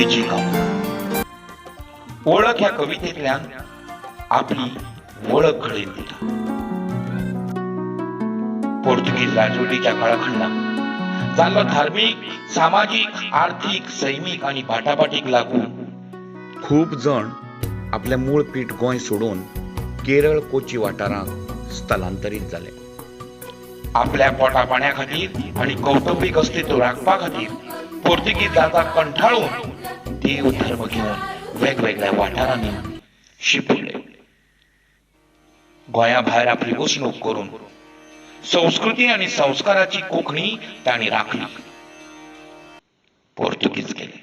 PG काम ओळख ह्या कवितेतल्यान आपली ओळख घडयन दिता. पोर्तुगीज राजवटीच्या काळखंडात जाल्लो धार्मिक, सामाजिक, आर्थिक, सैमीक आणि भाटाभाटीक लागून खूप जण आपल्या मूळ पीठ गोंय सोडून केरळ, कोची वाठारांत स्थलांतरीत जाले. आपल्या पोटा पाण्या खातीर आणि कौटुंबिक अस्तित्व राखपा खातीर पोर्तुगीज जाताक कंठाळून देव धर्म घेऊन वेगवेगळ्या वाठारांनी शिपिल्ले. गोंया भायर आपली वसणूक करून संस्कृती आणि संस्काराची कोंकणी तांणी राखली. पोर्तुगीज गेले,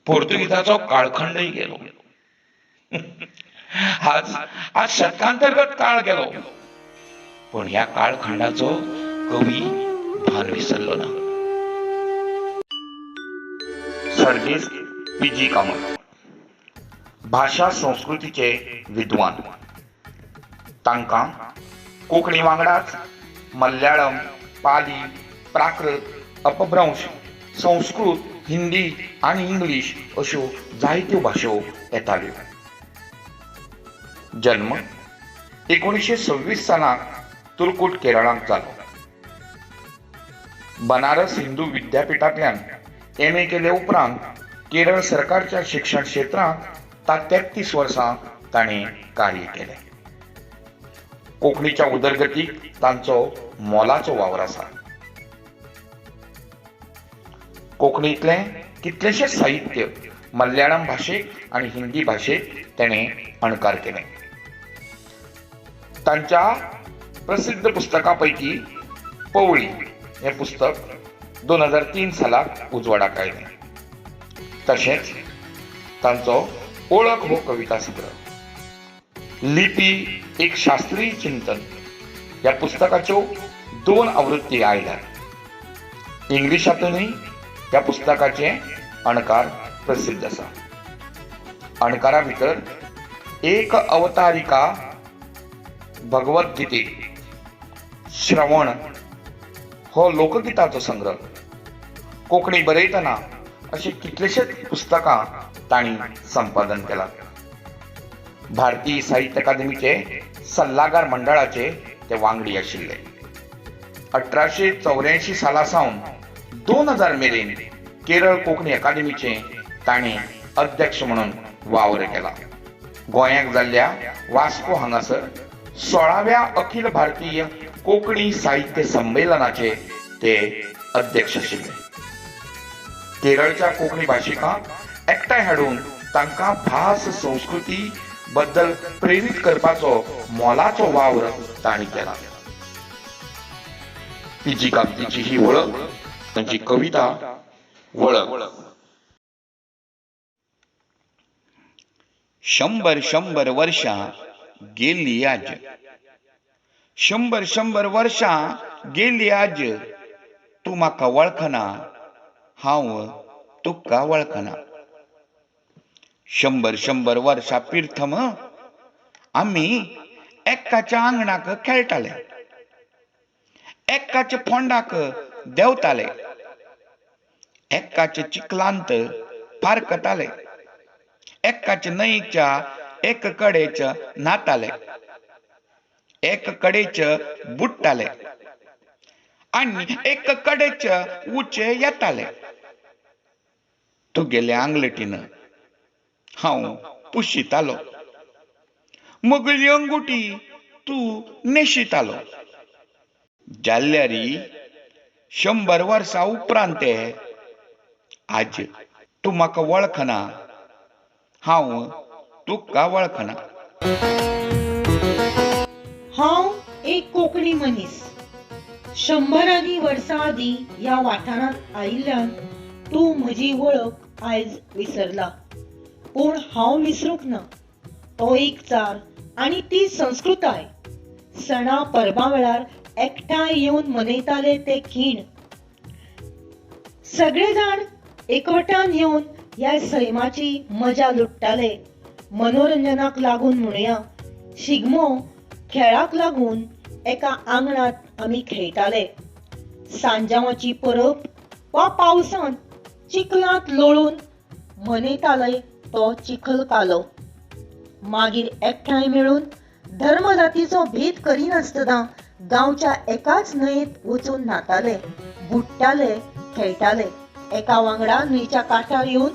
पोर्तुगीजाचो काळखंडय गेलो. आज शतकांतर्गत काळ गेलो, पण ह्या काळखंडाचो कवी भान विसरलो ना. सर्गेस्त पीजी कामत भाषा संस्कृतीचे विद्वान. तांकां कोंकणी वांगडाच मल्याळम, पाली, प्राकृत, अपभ्रंश, संस्कृत, हिंदी आणि इंग्लिश अश्यो जायत्यो भाशो येताल्यो. जन्म 1926 सालाक तुर्कुट केरळांत जालो. बनारस हिंदू विद्यापीठांतल्यान MA केले उपरांत केरळ सरकारच्या शिक्षण क्षेत्रांत 33 वर्सां ताणें कार्य केलें. कोंकणीच्या उदरगतीक तांचो मोलाचो वावर आसा. कोंकणीतले कितलेशेच साहित्य मल्याळम भाशेक आणि हिंदी भाशेक तेणें अणकार केले. तांच्या प्रसिद्ध पुस्तकांपैकी पवळी हे पुस्तक 2003 सालाक उजवाडाक आयलें. तशेंच तांचो ओळख हो कविता संग्रह, लिपी एक शास्त्रीय चिंतन ह्या पुस्तकाच्यो 2 आवृत्ती आयल्यात. इंग्लिशांतूनय ह्या पुस्तकाचे अणकार प्रसिद्ध आसा. अणकारा भितर एक अवतारिका, भगवद्गीते, श्रवण हो लोकगीताचो संग्रह, कोंकणी बरयतना अशी कितलेशेच पुस्तकां तांणी संपादन केलां. भारतीय साहित्य अकादमीचे सल्लागार मंडळाचे ते वांगडी आशिल्ले. 1884 साला सावन 2000 मेरेन केरळ कोंकणी अकादमीचे तांणी अध्यक्ष म्हणून वावर केला. गोंयांत जाल्ल्या वास्को हांगासर 16व्या अखिल भारतीय कोंकणी साहित्य संमेलनाचे ते अध्यक्ष आशिल्ले. केरळच्या कोंकणी भाशिकांक एकठांय हाडून तांकां भास संस्कृती बद्दल प्रेरीत करपाचो मोलाचो वावर तांणी केला. पीजी कामतीची ही वळख, तांची कविता वळख. 100 वर्षां गेली आज, 100 वर्षां गेली आज, तूं म्हाका वळखना, हांव तुका वळखना. 100 वर्षां पिर्थम आमी एकाच्या आंगणाक खेळटाले, एकाच्या फोंडाक देंवताले, एकाच्या चिखलांत फारकताले, एकाच्या न्हंयच्या एक कडेच न्हाताले, एक कडेच बुडटाले आनी एक कडेच उंचे येताले. तुगेल्या आंगलटीन हांव पुशितालो, म्हगेली अंगुठी तूं नेशितालो. जाल्यारी 100 वर्सां उपरांत आज तूं म्हाका वळखना, हांव तुका वळखना. हांव एक कोंकणी मनीस. 100 वर्सां आदीं ह्या वाठारांत आयिल्ल्यान तूं म्हजी वळख आयज विसरला. पूण हांव विसरूंक ना. तो एक चार आनी ती संस्कृताय. सणा परबां वेळार एकठांय येवन मनयताले ते खीण. सगळे जाण एकवटान येवन ह्या सैमाची मजा लुटताले. मनोरंजनाक लागून म्हणुया, शिगमो खेळाक लागून एका आंगणात आमी खेळटाले. सांजावाची परब वा पावसांत चिखलांत लोळून मनयताले तो चिखल कालो. मागीर एकठांय मेळून धर्मजातीचो भेद करिनासतना गांवच्या एकाच न्हंयेत वचून न्हाताले, बुडटाले, खेळटाले. एका वांगडा न्हंयच्या कांठार येवन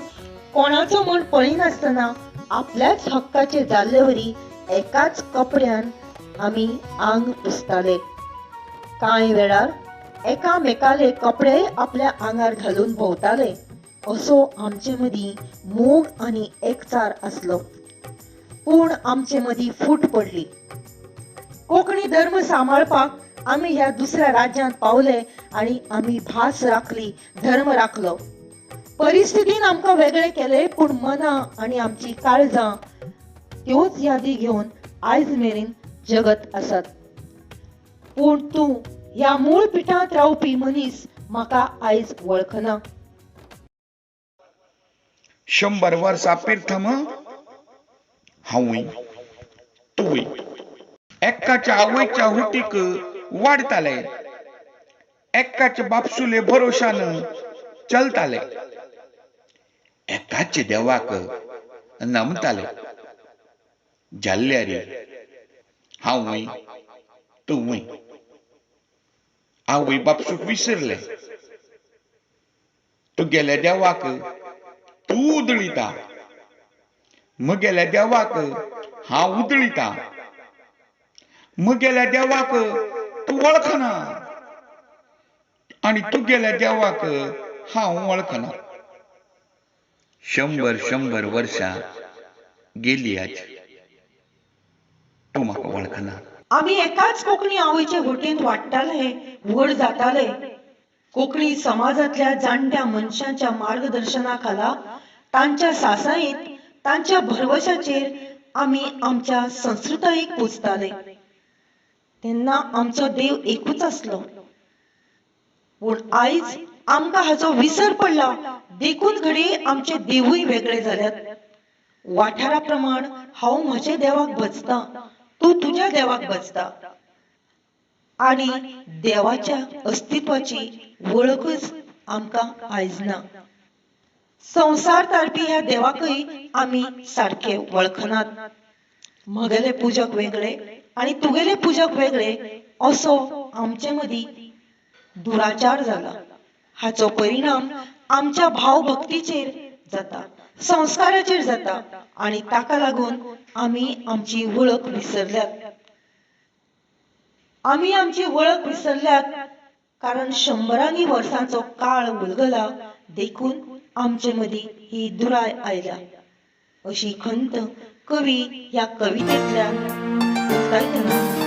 कोणाचो म्हण पळयनासतना आपल्याच हक्काचे जाल्लेवरी एकाच कपड्यान आमी आंग पुसताले. कांय वेळार एकामेकाले कपडे आपल्या आंगार घालून भोंवताले. असो आमचे मदीं मोग आनी एकचार आसलो. पूण आमचे मदीं फूट पडली. कोंकणी धर्म सांबाळपाक आमी ह्या दुसऱ्या राज्यांत पावले आनी आमी भास राखली, धर्म राखलो. परिस्थितीन आमकां वेगळे केले, पूण मनां आनी आमची काळजां त्योच यादी घेवन आयज मेरेन जगत आसात. पूण तूं ह्या मूळ पिठांत रावपी मनीस म्हाका आयज वळखना. 100 वर्सां पिर्थम हांवूय तूंय एक्काच्या आवयच्या हुटीक वाडताले, एक्काच्या बापसुले भरोशान चलताले, एकाच देवाक नमताले. जाल्ल्या रे हांवूय तूंय आवय बापसूक विसरले. तुगेल्या देवाक तूं उदळिता, म्हगेल्या देवाक हांव उदळिता. म्हगेल्या देवाक तूं वळखना आनी तुगेल्या देवाक हांव वळखना. 100 वर्सां गेली आज, तूं म्हाका वळखना. आमी एकाच कोंकणी आवयचे घोटेंत वाडटाले, व्हड जाताले. कोंकणी समाजांतल्या जाणट्या मनशांच्या मार्गदर्शना खाला, तांच्या सासायेंत, तांच्या भरवशाचेर आमी आमच्या संस्कृतायेक पुजताले. तेन्ना आमचो देव एकूच आसलो. पूण आयज आमकां हाचो विसर पडला, देखून घडये आमचे देवूय वेगळे जाल्यात. वाठारा प्रमाण हांव म्हज्या देवाक भजतां, तूं तुज्या देवाक भजता, आनी देवाच्या अस्तित्वाची वळखच आमकां आयज ना. संवसार तारपी ह्या देवाकय आमी सारखे वळखनात. म्हगेले पुजक वेगळे आनी तुगेले पुजक वेगळे असो आमचे मदीं दुराचार जाला. हाचो परिणाम आमच्या भावभक्तीचेर जाता, संस्काराचेर जाता, आनी ताका लागून आमी आमची वळख विसरल्यात. आमी आमची वळख विसरल्यात कारण 100 वर्सांचो काळ उलगला, देखून आमचे मदीं ही दुराय आयल्या. अशी खंत कवी ह्या कवितेंतल्यान उक्तायतना